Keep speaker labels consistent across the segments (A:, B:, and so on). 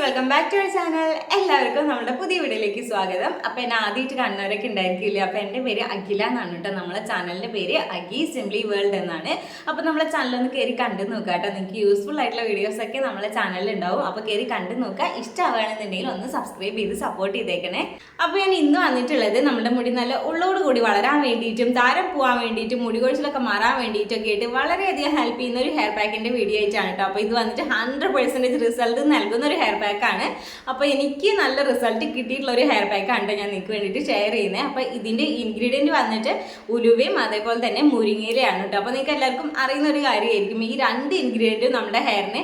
A: Welcome back to our channel. എല്ലാവർക്കും നമ്മുടെ പുതിയ വീഡിയോയിലേക്ക് സ്വാഗതം. അപ്പോൾ എന്നെ ആദ്യമായിട്ട് കാണുന്നവരൊക്കെ ഉണ്ടായിരിക്കില്ല. അപ്പോൾ എൻ്റെ പേര് അഖില എന്നാണ് കേട്ടോ. നമ്മളെ ചാനലിൻ്റെ പേര് അഖി സിംപ്ലി വേൾഡ് എന്നാണ്. അപ്പോൾ നമ്മളെ ചാനലൊന്ന് കയറി കണ്ടു നോക്കുക കേട്ടോ. നിങ്ങൾക്ക് യൂസ്ഫുൾ ആയിട്ടുള്ള വീഡിയോസൊക്കെ നമ്മളെ ചാനലിൽ ഉണ്ടാവും. അപ്പോൾ കയറി കണ്ടു നോക്കുക. ഇഷ്ടമാവുകയാണെന്നുണ്ടെങ്കിൽ ഒന്ന് സബ്സ്ക്രൈബ് ചെയ്ത് സപ്പോർട്ട് ചെയ്തേക്കണേ. അപ്പോൾ ഞാൻ ഇന്ന് വന്നിട്ടുള്ളത് നമ്മുടെ മുടി നല്ല ഉള്ളോടുകൂടി വളരാൻ വേണ്ടിയിട്ടും താരം പോകാൻ വേണ്ടിയിട്ടും മുടി കൊഴിച്ചിലൊക്കെ മാറാൻ വേണ്ടിയിട്ടൊക്കെ ആയിട്ട് വളരെയധികം ഹെൽപ്പ് ചെയ്യുന്ന ഒരു ഹെയർ പാക്കിൻ്റെ വീഡിയോ ആയിട്ടാണ് കേട്ടോ. അപ്പോൾ ഇത് വന്നിട്ട് 100% റിസൾട്ട് നൽകുന്ന ഒരു ഹെയർ പാക്കാണ്. അപ്പോൾ എനിക്ക് നല്ല റിസൾട്ട് കിട്ടിയിട്ടുള്ള ഒരു ഹെയർ പാക്കാണ് ഞാൻ നിങ്ങൾക്ക് വേണ്ടിയിട്ട് ഷെയർ ചെയ്യുന്നത്. അപ്പോൾ ഇതിൻ്റെ ഇൻഗ്രീഡിയൻറ്റ് വന്നിട്ട് ഉലുവയും അതേപോലെ തന്നെ മുരിങ്ങയിലയാണ് കേട്ടോ. അപ്പോൾ നിങ്ങൾക്ക് എല്ലാവർക്കും അറിയുന്ന ഒരു കാര്യമായിരിക്കും. ഈ രണ്ട് ഇൻഗ്രീഡിയൻറ്റും നമ്മുടെ ഹെയറിന്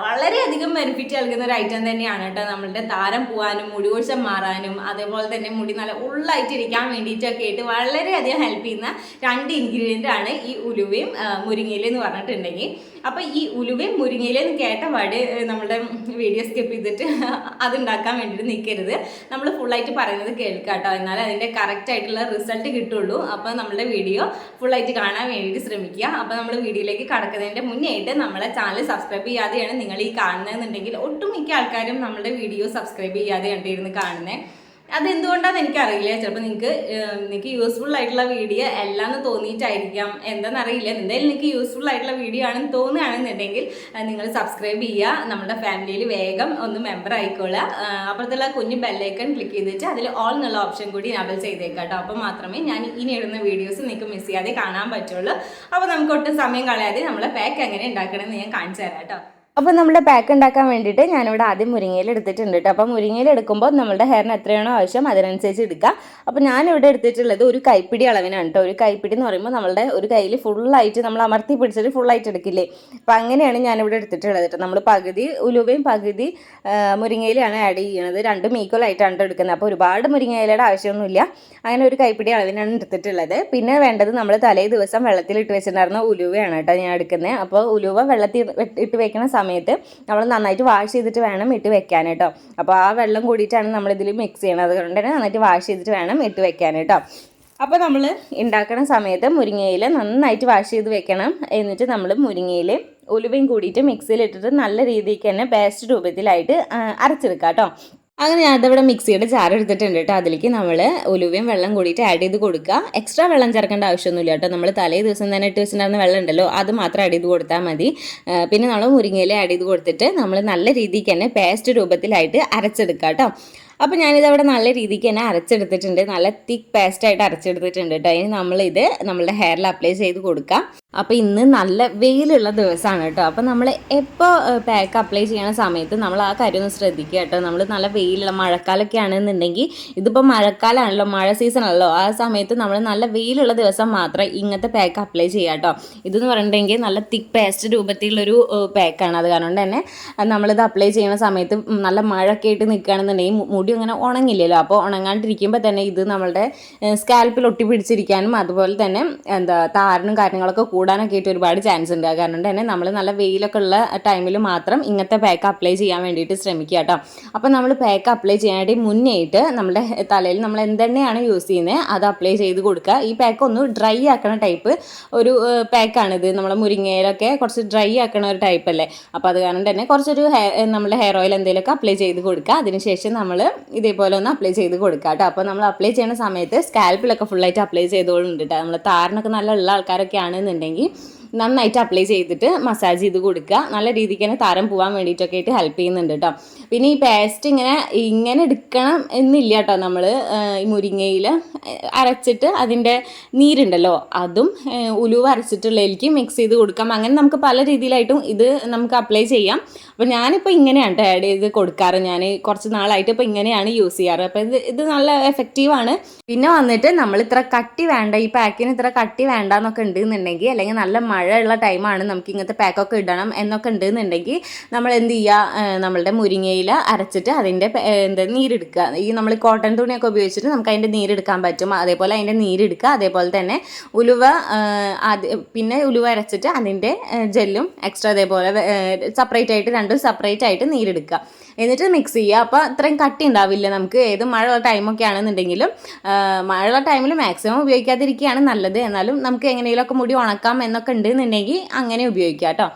A: വളരെയധികം ബെനിഫിറ്റ് നൽകുന്ന ഒരു ഐറ്റം തന്നെയാണ് കേട്ടോ. നമ്മളുടെ താരം പോകാനും മുടി കൊഴിച്ചൽ മാറാനും അതേപോലെ തന്നെ മുടി നല്ല ഉള്ളായിട്ടിരിക്കാൻ വേണ്ടിയിട്ടൊക്കെ ആയിട്ട് വളരെയധികം ഹെൽപ്പ് ചെയ്യുന്ന രണ്ട് ഇൻഗ്രീഡിയൻ്റ് ആണ് ഈ ഉലുവയും മുരിങ്ങയില എന്ന് പറഞ്ഞിട്ടുണ്ടെങ്കിൽ. അപ്പോൾ ഈ ഉലുവയും മുരിങ്ങയിലെന്ന് കേട്ട പാട് നമ്മുടെ വീഡിയോ സ്കിപ്പ് ചെയ്തിട്ട് അതുണ്ടാക്കാൻ വേണ്ടിയിട്ട് നിൽക്കരുത്. നമ്മൾ ഫുള്ളായിട്ട് പറയുന്നത് കേൾക്കുക കേട്ടോ. എന്നാലും അതിൻ്റെ കറക്റ്റ് ആയിട്ടുള്ള റിസൾട്ട് കിട്ടുള്ളൂ. അപ്പോൾ നമ്മുടെ വീഡിയോ ഫുള്ളായിട്ട് കാണാൻ വേണ്ടിയിട്ട് ശ്രമിക്കുക. അപ്പോൾ നമ്മൾ വീഡിയോയിലേക്ക് കടക്കുന്നതിൻ്റെ മുന്നേ ആയിട്ട് നമ്മളെ ചാനൽ സബ്സ്ക്രൈബ് ചെയ്യാതെയാണ് നിങ്ങൾ ഈ കാണുന്നതെന്നുണ്ടെങ്കിൽ ഒട്ടുമിക്ക ആൾക്കാരും നമ്മുടെ വീഡിയോ സബ്സ്ക്രൈബ് ചെയ്യാതെയാണ് ഇരുന്ന് കാണുന്നത്. അതെന്തുകൊണ്ടാണെന്ന് എനിക്കറിയില്ല. ചിലപ്പോൾ നിങ്ങൾക്ക് യൂസ്ഫുൾ ആയിട്ടുള്ള വീഡിയോ എല്ലാമെന്ന് തോന്നിയിട്ടായിരിക്കാം, എന്താണെന്നറിയില്ല. എന്തായാലും നിങ്ങൾക്ക് യൂസ്ഫുൾ ആയിട്ടുള്ള വീഡിയോ ആണെന്ന് തോന്നുകയാണെന്നുണ്ടെങ്കിൽ നിങ്ങൾ സബ്സ്ക്രൈബ് ചെയ്യുക. നമ്മുടെ ഫാമിലിയിൽ വേഗം ഒന്ന് മെമ്പർ ആയിക്കോളുക. അപ്പുറത്തുള്ള കുഞ്ഞ് ബെല്ലൈക്കൺ ക്ലിക്ക് ചെയ്തിട്ട് അതിൽ ഓൾ എന്നുള്ള ഓപ്ഷൻ കൂടി എനേബിൾ ചെയ്തേക്കാം കേട്ടോ. അപ്പോൾ മാത്രമേ ഞാൻ ഇനി ഇടുന്ന വീഡിയോസ് നിങ്ങൾക്ക് മിസ് ചെയ്യാതെ കാണാൻ പറ്റുള്ളൂ. അപ്പോൾ നമുക്ക് ഒട്ടും സമയം കളയാതെ നമ്മളെ പാക്ക് എങ്ങനെ ഉണ്ടാക്കണമെന്ന് ഞാൻ കാണിച്ചു തരാം കേട്ടോ. അപ്പോൾ നമ്മുടെ പാക്ക് ഉണ്ടാക്കാൻ വേണ്ടിയിട്ട് ഞാനിവിടെ ആദ്യം മുരിങ്ങയില എടുത്തിട്ടുണ്ട് കേട്ടോ. അപ്പോൾ മുരിങ്ങയില എടുക്കുമ്പോൾ നമ്മുടെ ഹെയറിന് എത്രയാണോ ആവശ്യം അതിനനുസരിച്ച് എടുക്കുക. അപ്പോൾ ഞാനിവിടെ എടുത്തിട്ടുള്ളത് ഒരു കൈപ്പിടി അളവിനാണ് കേട്ടോ. ഒരു കൈപ്പിടി എന്ന് പറയുമ്പോൾ നമ്മളുടെ ഒരു കയ്യിൽ ഫുള്ളായിട്ട് നമ്മൾ അമർത്തി പിടിച്ചിട്ട് ഫുള്ളായിട്ട് എടുക്കില്ലേ, അപ്പോൾ അങ്ങനെയാണ് ഞാനിവിടെ എടുത്തിട്ടുള്ളത് കേട്ടോ. നമ്മൾ പകുതി ഉലുവയും പകുതി മുരിങ്ങയിലാണ് ആഡ് ചെയ്യുന്നത്. രണ്ടും ഈക്വൽ ആയിട്ടാണ് എടുക്കുന്നത്. അപ്പോൾ ഒരുപാട് മുരിങ്ങയിലയുടെ ആവശ്യമൊന്നുമില്ല. അങ്ങനെ ഒരു കൈപ്പിടി അളവിനാണ് എടുത്തിട്ടുള്ളത്. പിന്നെ വേണ്ടത് നമ്മൾ തലേ ദിവസം വെള്ളത്തിലിട്ട് വെച്ചിട്ടുണ്ടായിരുന്ന ഉലുവയാണ് കേട്ടോ ഞാൻ എടുക്കുന്നത്. അപ്പോൾ ഉലുവ വെള്ളത്തിൽ ഇട്ട് വെക്കുന്ന സമയത്ത് നമ്മൾ നന്നായിട്ട് വാഷ് ചെയ്തിട്ട് വേണം ഇട്ട് വെക്കാൻ കേട്ടോ. അപ്പോൾ ആ വെള്ളം കൂടിയിട്ടാണ് നമ്മളിതിൽ മിക്സ് ചെയ്യണത്. അതുകൊണ്ട് തന്നെ നന്നായിട്ട് വാഷ് ചെയ്തിട്ട് വേണം ഇട്ട് വെക്കാൻ കേട്ടോ. അപ്പോൾ നമ്മൾ ഉണ്ടാക്കുന്ന സമയത്ത് മുരിങ്ങയില നന്നായിട്ട് വാഷ് ചെയ്ത് വെക്കണം. എന്നിട്ട് നമ്മൾ മുരിങ്ങയില ഉലുവയും കൂടിയിട്ട് മിക്സിയിലിട്ടിട്ട് നല്ല രീതിക്ക് തന്നെ പേസ്റ്റ് രൂപത്തിലായിട്ട് അരച്ചെടുക്കാം കേട്ടോ. അങ്ങനെ ഞാൻ അതവിടെ മിക്സിയുടെ ജാർ എടുത്തിട്ടുണ്ട് കേട്ടോ. അതിലേക്ക് നമ്മൾ ഉലുവയും വെള്ളം കൂടിയിട്ട് ആഡ് ചെയ്ത് കൊടുക്കുക. എക്സ്ട്രാ വെള്ളം ചേർക്കേണ്ട ആവശ്യമൊന്നുമില്ല കേട്ടോ. നമ്മൾ തലേ ദിവസം തന്നെ ഇട്ട് വെച്ചിട്ടുണ്ടായിരുന്ന വെള്ളം ഉണ്ടല്ലോ, അത് മാത്രം ആഡ് ചെയ്ത് കൊടുത്താൽ മതി. പിന്നെ നമ്മൾ മുരിങ്ങയില ആഡ് ചെയ്ത് കൊടുത്തിട്ട് നമ്മൾ നല്ല രീതിക്ക് തന്നെ പേസ്റ്റ് രൂപത്തിലായിട്ട് അരച്ചെടുക്കുക കേട്ടോ. അപ്പോൾ ഞാനിതവിടെ നല്ല രീതിക്ക് തന്നെ അരച്ചെടുത്തിട്ടുണ്ട്. നല്ല തിക്ക് പേസ്റ്റായിട്ട് അരച്ചെടുത്തിട്ടുണ്ട് കേട്ടോ. ഇനി നമ്മളിത് നമ്മളുടെ ഹെയറിൽ അപ്ലൈ ചെയ്ത് കൊടുക്കാം. അപ്പോൾ ഇന്ന് നല്ല വെയിലുള്ള ദിവസമാണ് കേട്ടോ. അപ്പോൾ നമ്മൾ എപ്പോൾ പാക്ക് അപ്ലൈ ചെയ്യണ സമയത്ത് നമ്മൾ ആ കാര്യം ഒന്ന് ശ്രദ്ധിക്കുക കേട്ടോ. നമ്മൾ നല്ല വെയിലുള്ള മഴക്കാലമൊക്കെ ആണെന്നുണ്ടെങ്കിൽ, ഇതിപ്പോൾ മഴക്കാലമാണല്ലോ, മഴ സീസണല്ലോ, ആ സമയത്ത് നമ്മൾ നല്ല വെയിലുള്ള ദിവസം മാത്രമേ ഇങ്ങനത്തെ പാക്ക് അപ്ലൈ ചെയ്യുക കേട്ടോ. ഇതെന്ന് പറഞ്ഞിട്ടുണ്ടെങ്കിൽ നല്ല തിക്ക് പേസ്റ്റ് രൂപത്തിലുള്ളൊരു പാക്കാണ്. അത് കാരണം തന്നെ നമ്മളിത് അപ്ലൈ ചെയ്യുന്ന സമയത്ത് നല്ല മഴയൊക്കെ ആയിട്ട് നിൽക്കുകയാണെന്നുണ്ടെങ്കിൽ മുടി അങ്ങനെ ഉണങ്ങില്ലല്ലോ. അപ്പോൾ ഉണങ്ങാണ്ടിരിക്കുമ്പോൾ തന്നെ ഇത് നമ്മളുടെ സ്കാൽപ്പിൽ ഒട്ടി പിടിച്ചിരിക്കാനും അതുപോലെ തന്നെ താരനും കാര്യങ്ങളൊക്കെ കൂടാനൊക്കെ ആയിട്ട് ഒരുപാട് ചാൻസ് ഉണ്ട്. കാരണം തന്നെ നമ്മൾ നല്ല വെയിലൊക്കെ ഉള്ള ടൈമിൽ മാത്രം ഇങ്ങനത്തെ പാക്ക് അപ്ലൈ ചെയ്യാൻ വേണ്ടിയിട്ട് ശ്രമിക്കുക കേട്ടോ. അപ്പോൾ നമ്മൾ പാക്ക് അപ്ലൈ ചെയ്യാനായിട്ട് മുന്നേയിട്ട് നമ്മുടെ തലയിൽ നമ്മൾ എന്തെണ്ണയാണ് യൂസ് ചെയ്യുന്നത് അത് അപ്ലൈ ചെയ്ത് കൊടുക്കുക. ഈ പാക്ക് ഒന്ന് ഡ്രൈ ആക്കണ ടൈപ്പ് ഒരു പാക്കാണിത്. നമ്മളെ മുരിങ്ങയിലൊക്കെ കുറച്ച് ഡ്രൈ ആക്കണ ഒരു ടൈപ്പ് അല്ലേ. അപ്പോൾ അത് കാരണം തന്നെ കുറച്ചൊരു നമ്മുടെ ഹെയർ ഓയിൽ എന്തെങ്കിലുമൊക്കെ അപ്ലൈ ചെയ്ത് കൊടുക്കുക. അതിനുശേഷം നമ്മൾ ഇതേപോലെ ഒന്ന് അപ്ലൈ ചെയ്ത് കൊടുക്കുക കേട്ടോ. അപ്പോൾ നമ്മൾ അപ്ലൈ ചെയ്യുന്ന സമയത്ത് സ്കാൽപ്പിലൊക്കെ ഫുള്ളായിട്ട് അപ്ലൈ ചെയ്തോളുണ്ട് കേട്ടോ. നമ്മൾ താരനൊക്കെ നല്ല ഉള്ള ആൾക്കാരൊക്കെ ആണെന്നുണ്ടെങ്കിൽ നന്നായിട്ട് അപ്ലൈ ചെയ്തിട്ട് മസാജ് ചെയ്ത് കൊടുക്കുക. നല്ല രീതിക്ക് തന്നെ താരം പോകാൻ വേണ്ടിയിട്ടൊക്കെ ആയിട്ട് ഹെൽപ്പ് ചെയ്യുന്നുണ്ട് കേട്ടോ. പിന്നെ ഈ പേസ്റ്റ് ഇങ്ങനെ എടുക്കണം എന്നില്ല കേട്ടോ. നമ്മൾ ഈ മുരിങ്ങയിൽ അരച്ചിട്ട് അതിൻ്റെ നീരുണ്ടല്ലോ അതും ഉലുവ അരച്ചിട്ടുള്ളതിലേക്ക് മിക്സ് ചെയ്ത് കൊടുക്കാം. അങ്ങനെ നമുക്ക് പല രീതിയിലായിട്ടും ഇത് നമുക്ക് അപ്ലൈ ചെയ്യാം. അപ്പോൾ ഞാനിപ്പോൾ ഇങ്ങനെയാണ് കേട്ടോ ആഡ് ചെയ്ത് കൊടുക്കാറ്. ഞാൻ കുറച്ച് നാളായിട്ട് ഇപ്പോൾ ഇങ്ങനെയാണ് യൂസ് ചെയ്യാറ്. അപ്പോൾ ഇത് നല്ല എഫക്റ്റീവാണ്. പിന്നെ വന്നിട്ട് നമ്മൾ ഇത്ര കട്ടി വേണ്ട, ഈ പാക്കിന് ഇത്ര കട്ടി വേണ്ട എന്നൊക്കെ ഉണ്ടെന്നുണ്ടെങ്കിൽ, അല്ലെങ്കിൽ നല്ല മഴയുള്ള ടൈമാണ് നമുക്ക് ഇങ്ങനത്തെ പാക്കൊക്കെ ഇടണം എന്നൊക്കെ ഉണ്ടെന്നുണ്ടെങ്കിൽ നമ്മൾ എന്ത് ചെയ്യുക, നമ്മളുടെ മുരിങ്ങയില അരച്ചിട്ട് അതിൻ്റെ നീരെടുക്കുക. ഈ നമ്മൾ കോട്ടൺ തുണിയൊക്കെ ഉപയോഗിച്ചിട്ട് നമുക്ക് അതിൻ്റെ നീരെടുക്കാൻ പറ്റും. അതേപോലെ അതിൻ്റെ നീരെടുക്കുക. അതേപോലെ തന്നെ ഉലുവ പിന്നെ ഉലുവ അരച്ചിട്ട് അതിൻ്റെ ജെല്ലും എക്സ്ട്രാ അതേപോലെ സെപ്പറേറ്റ് ആയിട്ട് രണ്ടും സെപ്പറേറ്റ് ആയിട്ട് നീരെടുക്കുക. എന്നിട്ട് മിക്സ് ചെയ്യുക. അപ്പോൾ അത്രയും കട്ടി ഉണ്ടാവില്ല നമുക്ക്. ഏത് മഴയുള്ള ടൈമൊക്കെ ആണെന്നുണ്ടെങ്കിലും മഴയുള്ള ടൈമിൽ മാക്സിമം ഉപയോഗിക്കാതിരിക്കുകയാണ് നല്ലത്. എന്നാലും നമുക്ക് എങ്ങനെയെങ്കിലുമൊക്കെ മുടി ഉണക്കാം എന്നൊക്കെ ഉണ്ടെന്നുണ്ടെങ്കിൽ അങ്ങനെ ഉപയോഗിക്കാം കേട്ടോ.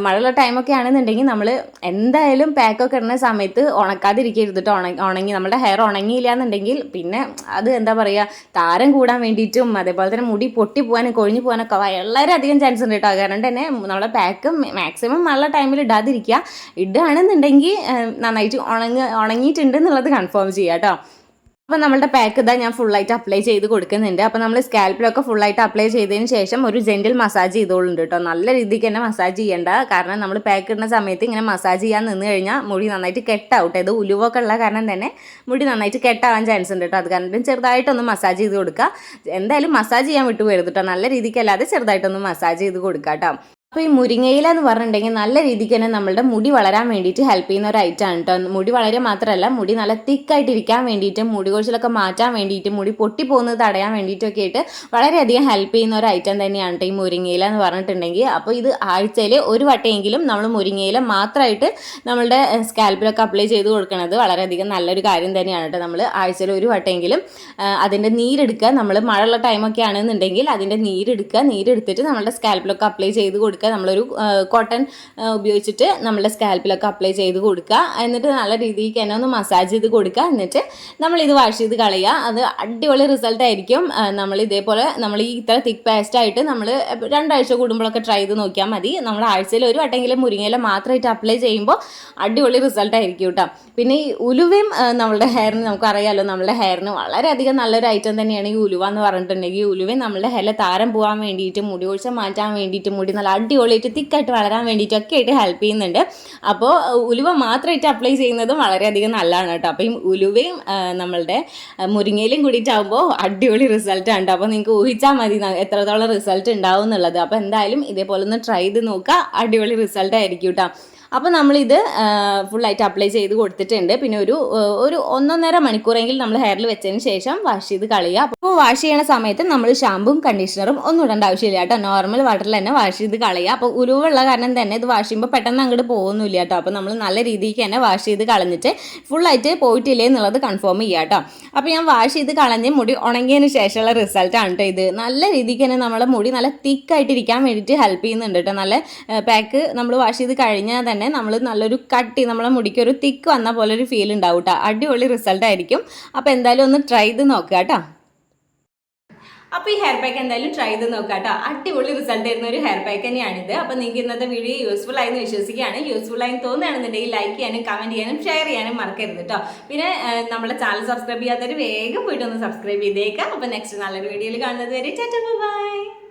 A: മഴയുള്ള ടൈമൊക്കെ ആണെന്നുണ്ടെങ്കിൽ നമ്മൾ എന്തായാലും പാക്കൊക്കെ ഇടുന്ന സമയത്ത് ഉണക്കാതിരിക്കരുത് കേട്ടോ. ഉണങ്ങി നമ്മുടെ ഹെയർ ഉണങ്ങിയില്ല എന്നുണ്ടെങ്കിൽ പിന്നെ അത് എന്താ പറയുക, താരം കൂടാൻ വേണ്ടിയിട്ടും അതേപോലെ തന്നെ മുടി പൊട്ടി പോകാനും കൊഴിഞ്ഞു പോകാനൊക്കെ വളരെയധികം ചാൻസ് ഉണ്ട് കേട്ടോ. കാരണം തന്നെ നമ്മളെ പാക്ക് മാക്സിമം മഴയുള്ള ടൈമിൽ ഇടാതിരിക്കുക. ഇടുകയാണെന്നുണ്ടെങ്കിൽ നന്നായിട്ട് ഉണങ്ങിയിട്ടുണ്ട് എന്നുള്ളത് കൺഫേം ചെയ്യുക കേട്ടോ. അപ്പോൾ നമ്മളുടെ പാക്ക് ഇതാ ഞാൻ ഫുള്ളായിട്ട് അപ്ലൈ ചെയ്ത് കൊടുക്കുന്നുണ്ട്. അപ്പോൾ നമ്മൾ സ്കാൽപ്പിലൊക്കെ ഫുള്ളായിട്ട് അപ്ലൈ ചെയ്തതിന് ശേഷം ഒരു ജെൻറ്റിൽ മസാജ് ചെയ്തോളുണ്ട് കേട്ടോ. നല്ല രീതിക്ക് തന്നെ മസാജ് ചെയ്യേണ്ട, കാരണം നമ്മൾ പാക്ക് ഇടുന്ന സമയത്ത് ഇങ്ങനെ മസാജ് ചെയ്യാൻ നിന്ന് കഴിഞ്ഞാൽ മുടി നന്നായിട്ട് കെട്ടാവട്ടെ. ഇത് ഉലുവൊക്കെ ഉള്ള കാരണം തന്നെ മുടി നന്നായിട്ട് കെട്ടാവാൻ ചാൻസ് ഉണ്ട് കേട്ടോ. അത് കാരണം ചെറുതായിട്ടൊന്ന് മസാജ് ചെയ്ത് കൊടുക്കുക. എന്തായാലും മസാജ് ചെയ്യാൻ വിട്ടുപോകരുത് കേട്ടോ. നല്ല രീതിക്കല്ലാതെ ചെറുതായിട്ടൊന്ന് മസാജ് ചെയ്ത് കൊടുക്കുക കേട്ടോ. അപ്പോൾ ഈ മുരിങ്ങയില എന്ന് പറഞ്ഞിട്ടുണ്ടെങ്കിൽ നല്ല രീതിക്ക് തന്നെ നമ്മളുടെ മുടി വളരാൻ വേണ്ടിയിട്ട് ഹെൽപ്പ് ചെയ്യുന്ന ഒരു ഐറ്റമാണ് കേട്ടോ. മുടി വളരെ മാത്രമല്ല, മുടി നല്ല തിക്കായിട്ടിരിക്കാൻ വേണ്ടിയിട്ടും മുടി കൊഴിച്ചിലൊക്കെ മാറ്റാൻ വേണ്ടിയിട്ടും മുടി പൊട്ടിപ്പോകുന്നത് തടയാൻ വേണ്ടിയിട്ടൊക്കെ ആയിട്ട് വളരെയധികം ഹെൽപ്പ് ചെയ്യുന്ന ഒരു ഐറ്റം തന്നെയാണ് കേട്ടോ ഈ മുരിങ്ങയില എന്ന് പറഞ്ഞിട്ടുണ്ടെങ്കിൽ. അപ്പോൾ ഇത് ആഴ്ചയിൽ ഒരു വട്ടമെങ്കിലും നമ്മൾ മുരിങ്ങയില മാത്രമായിട്ട് നമ്മളുടെ സ്കാൽപ്പിലൊക്കെ അപ്ലൈ ചെയ്ത് കൊടുക്കുന്നത് വളരെയധികം നല്ലൊരു കാര്യം തന്നെയാണ് കേട്ടോ. നമ്മൾ ആഴ്ചയിൽ ഒരു വട്ടമെങ്കിലും അതിൻ്റെ നീരെടുക്കുക. നമ്മൾ മഴയുള്ള ടൈമൊക്കെ ആണെന്നുണ്ടെങ്കിൽ അതിൻ്റെ നീരെടുത്തിട്ട് നമ്മളുടെ സ്കാൽപ്പിലൊക്കെ അപ്ലൈ ചെയ്ത് കൊടുക്കുക. നമ്മളൊരു കോട്ടൺ ഉപയോഗിച്ചിട്ട് നമ്മുടെ സ്കാൽപ്പിലൊക്കെ അപ്ലൈ ചെയ്ത് കൊടുക്കുക. എന്നിട്ട് നല്ല രീതിക്ക് തന്നെ ഒന്ന് മസാജ് ചെയ്ത് കൊടുക്കുക. എന്നിട്ട് നമ്മളിത് വാഷ് ചെയ്ത് കളയുക. അത് അടിപൊളി റിസൾട്ട് ആയിരിക്കും. നമ്മൾ ഇതേപോലെ നമ്മൾ ഈ ഇത്ര തിക്ക് പേസ്റ്റായിട്ട് നമ്മൾ 2 ആഴ്ച കൂടുമ്പോഴൊക്കെ ട്രൈ ചെയ്ത് നോക്കിയാൽ മതി. നമ്മൾ ആഴ്ചയിൽ ഒരു വട്ടെങ്കിലും മുരിങ്ങയില മാത്രമായിട്ട് അപ്ലൈ ചെയ്യുമ്പോൾ അടിപൊളി റിസൾട്ട് ആയിരിക്കും കേട്ടോ. പിന്നെ ഈ ഉലുവയും നമ്മളുടെ ഹെയറിന് നമുക്കറിയാമല്ലോ, നമ്മുടെ ഹെയറിന് വളരെയധികം നല്ലൊരു ഐറ്റം തന്നെയാണ് ഈ ഉലുവ എന്ന് പറഞ്ഞിട്ടുണ്ടെങ്കിൽ. ഈ ഉലുവയും നമ്മുടെ ഹെയറിൽ താരം പോകാൻ വേണ്ടിയിട്ടും മുടി കൊഴിച്ച മാറ്റാൻ വേണ്ടിയിട്ടും മുടി നല്ല അടിപൊളിയായിട്ട് തിക്കായിട്ട് വളരാൻ വേണ്ടിയിട്ടൊക്കെ ആയിട്ട് ഹെൽപ്പ് ചെയ്യുന്നുണ്ട്. അപ്പോൾ ഉലുവ മാത്രമായിട്ട് അപ്ലൈ ചെയ്യുന്നതും വളരെയധികം നല്ലതാണ് കേട്ടോ. അപ്പോൾ ഈ ഉലുവയും നമ്മളുടെ മുരിങ്ങയിലും കൂടിയിട്ടാകുമ്പോൾ അടിപൊളി റിസൾട്ടാണ് കേട്ടോ. അപ്പോൾ നിങ്ങൾക്ക് ഊഹിച്ചാൽ മതി എത്രത്തോളം റിസൾട്ട് ഉണ്ടാവും എന്നുള്ളത്. അപ്പോൾ എന്തായാലും ഇതേപോലെ ഒന്ന് ട്രൈ ചെയ്ത് നോക്കുക, അടിപൊളി റിസൾട്ട് ആയിരിക്കും കേട്ടോ. അപ്പോൾ നമ്മളിത് ഫുള്ളായിട്ട് അപ്ലൈ ചെയ്ത് കൊടുത്തിട്ടുണ്ട്. പിന്നെ ഒരു 1.5 മണിക്കൂറെങ്കിലും നമ്മൾ ഹെയറിൽ വെച്ചതിന് ശേഷം വാഷ് ചെയ്ത് കളയുക. അപ്പോൾ വാഷ് ചെയ്യണ സമയത്ത് നമ്മൾ ഷാമ്പും കണ്ടീഷണറും ഒന്നും ഇടേണ്ട ആവശ്യമില്ല കേട്ടോ. നോർമൽ വാട്ടറിൽ തന്നെ വാഷ് ചെയ്ത് കളയുക. അപ്പോൾ ഉരുവുള്ള കാരണം തന്നെ ഇത് വാഷ് ചെയ്യുമ്പോൾ പെട്ടെന്ന് അങ്ങോട്ട് പോകുന്നില്ല കേട്ടോ. അപ്പോൾ നമ്മൾ നല്ല രീതിക്ക് തന്നെ വാഷ് ചെയ്ത് കളഞ്ഞിട്ട് ഫുള്ളായിട്ട് പോയിട്ടില്ലേ എന്നുള്ളത് കൺഫേം ചെയ്യുക കേട്ടോ. അപ്പോൾ ഞാൻ വാഷ് ചെയ്ത് കളഞ്ഞ് മുടി ഉണങ്ങിയതിന് ശേഷമുള്ള റിസൾട്ടാണ് കേട്ടോ ഇത്. നല്ല രീതിക്ക് തന്നെ നമ്മളെ മുടി നല്ല തിക്കായിട്ടിരിക്കാൻ വേണ്ടിയിട്ട് ഹെൽപ്പ് ചെയ്യുന്നുണ്ട് കേട്ടോ. നല്ല പാക്ക് നമ്മൾ വാഷ് ചെയ്ത് കഴിഞ്ഞാൽ തന്നെ നമ്മൾ നല്ലൊരു കട്ടി നമ്മളെ മുടിക്ക് ഒരു തിക്ക് വന്ന പോലെ ഒരു ഫീൽ ഉണ്ടാവും കേട്ടോ. അടിപൊളി റിസൾട്ട് ആയിരിക്കും. അപ്പോൾ എന്തായാലും ഒന്ന് ട്രൈ ചെയ്ത് നോക്കുക കേട്ടോ. അപ്പോൾ ഈ ഹെയർ പാക്ക് എന്തായാലും ട്രൈ ചെയ്ത് നോക്കുക കേട്ടോ. അടിപൊളി റിസൾട്ട് തരുന്ന ഒരു ഹെയർ പാക്ക് തന്നെയാണിത്. അപ്പോൾ നിങ്ങൾക്ക് ഇന്നത്തെ വീഡിയോ യൂസ്ഫുൾ ആയെന്ന് വിശ്വസിക്കുകയാണ്. യൂസ്ഫുൾ ആയി തോന്നുകയാണെന്നുണ്ടെങ്കിൽ ലൈക്ക് ചെയ്യാനും കമൻറ്റ് ചെയ്യാനും ഷെയർ ചെയ്യാനും മറക്കരുത് കേട്ടോ. പിന്നെ നമ്മുടെ ചാനൽ സബ്സ്ക്രൈബ് ചെയ്യാത്തവർ വേഗം പോയിട്ടൊന്ന് സബ്സ്ക്രൈബ് ചെയ്തേക്കാം. അപ്പോൾ നെക്സ്റ്റ് നല്ലൊരു വീഡിയോയിൽ കാണുന്നത് വരെ ടാറ്റാ ബൈ.